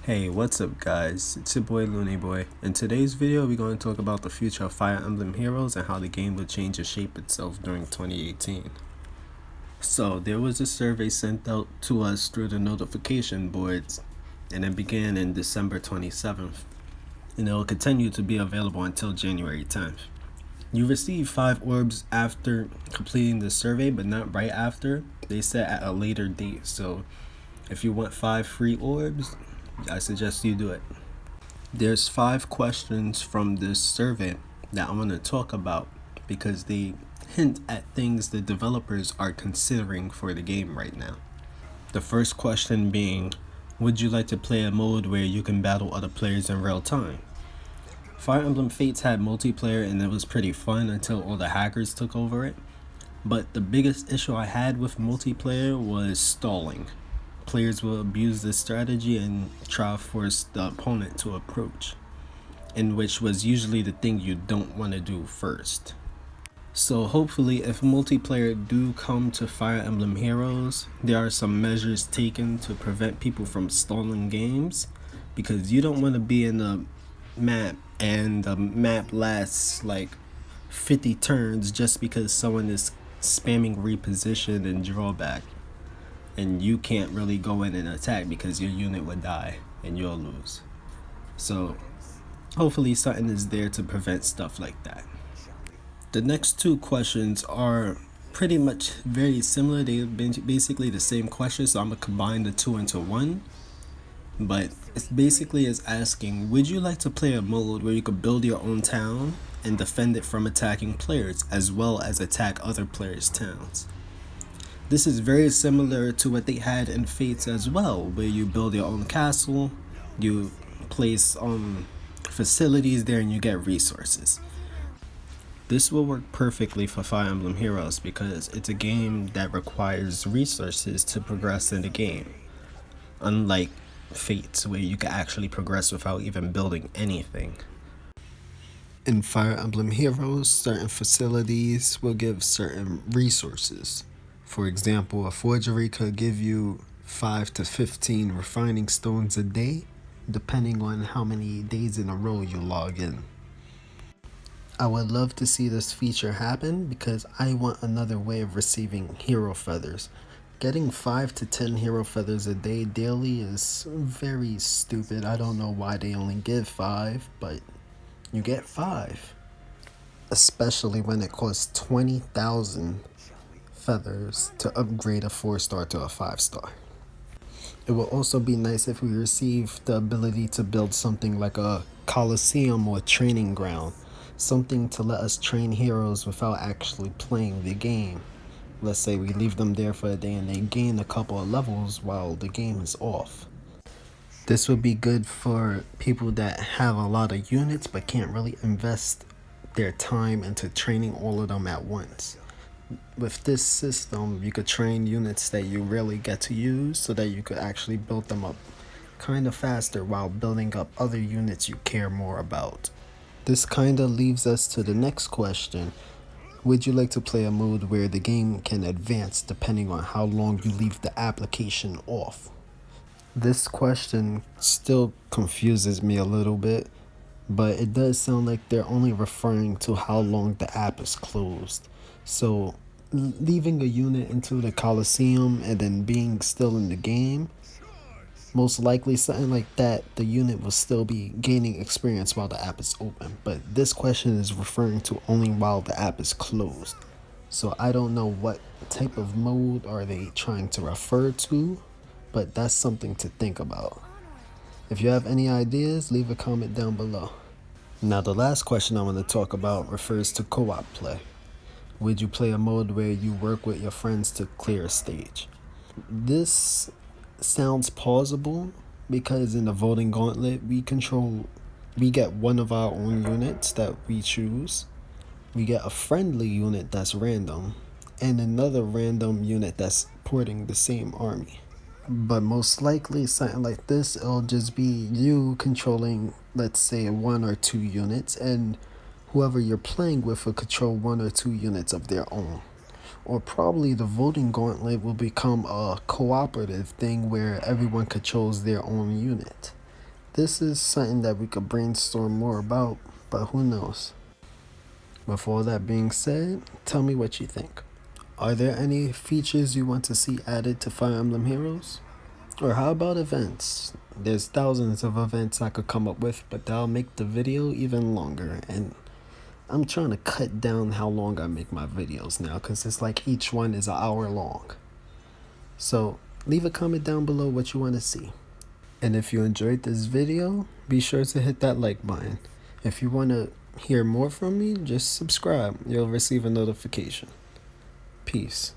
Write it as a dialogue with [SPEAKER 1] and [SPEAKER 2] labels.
[SPEAKER 1] Hey, what's up guys? It's your boy Looney Boy. In today's video, we're going to talk about the future of Fire Emblem Heroes and how the game will change and shape itself during 2018. So, there was a survey sent out to us through the notification boards, and it began in December 27th, and it will continue to be available until January 10th. You receive 5 orbs after completing the survey, but not right after. They said at a later date, so if you want 5 free orbs, I suggest you do it. There's 5 questions from this survey that I want to talk about because they hint at things the developers are considering for the game right now. The first question being, would you like to play a mode where you can battle other players in real time? Fire Emblem Fates had multiplayer and it was pretty fun until all the hackers took over it. But the biggest issue I had with multiplayer was stalling. Players will abuse this strategy and try to force the opponent to approach, in which was usually the thing you don't want to do first. So hopefully if multiplayer do come to Fire Emblem Heroes, there are some measures taken to prevent people from stalling games, because you don't want to be in a map and the map lasts like 50 turns just because someone is spamming reposition and drawback, and you can't really go in and attack because your unit would die and you'll lose. So hopefully something is there to prevent stuff like that. The next 2 questions are pretty much very similar. They've been basically the same questions, so I'm gonna combine the 2 into one. But it's basically is asking, would you like to play a mode where you could build your own town and defend it from attacking players, as well as attack other players' towns? This is very similar to what they had in Fates as well, where you build your own castle, you place facilities there, and you get resources. This will work perfectly for Fire Emblem Heroes because it's a game that requires resources to progress in the game, unlike Fates, where you can actually progress without even building anything. In Fire Emblem Heroes, certain facilities will give certain resources. For example, a forgery could give you 5 to 15 refining stones a day, depending on how many days in a row you log in. I would love to see this feature happen because I want another way of receiving hero feathers. Getting 5 to 10 hero feathers a day daily is very stupid. I don't know why they only give 5, but you get 5. Especially when it costs 20,000 feathers to upgrade a 4-star to a 5-star. It will also be nice if we receive the ability to build something like a coliseum or training ground. Something to let us train heroes without actually playing the game. Let's say we leave them there for a day and they gain a couple of levels while the game is off. This would be good for people that have a lot of units but can't really invest their time into training all of them at once. With this system, you could train units that you really get to use so that you could actually build them up kind of faster while building up other units you care more about. This kind of leaves us to the next question. Would you like to play a mode where the game can advance depending on how long you leave the application off? This question still confuses me a little bit, but it does sound like they're only referring to how long the app is closed. So leaving a unit into the Coliseum and then being still in the game, most likely something like that, the unit will still be gaining experience while the app is open. But this question is referring to only while the app is closed. So I don't know what type of mode are they trying to refer to, but that's something to think about. If you have any ideas, leave a comment down below. Now the last question I want to talk about refers to co-op play. Would you play a mode where you work with your friends to clear a stage? This sounds plausible because in the voting gauntlet we get one of our own units that we choose. We get a friendly unit that's random and another random unit that's supporting the same army. But most likely something like this, it'll just be you controlling, let's say, 1 or 2 units, and whoever you're playing with will control 1 or 2 units of their own. Or probably the voting gauntlet will become a cooperative thing where everyone controls their own unit. this is something that we could brainstorm more about, but who knows. With all that being said, tell me what you think. Are there any features you want to see added to Fire Emblem Heroes? Or how about events? There's thousands of events I could come up with, but that'll make the video even longer, and I'm trying to cut down how long I make my videos now, because it's like each one is an hour long. So leave a comment down below what you want to see. And if you enjoyed this video, be sure to hit that like button. If you want to hear more from me, just subscribe. You'll receive a notification. Peace.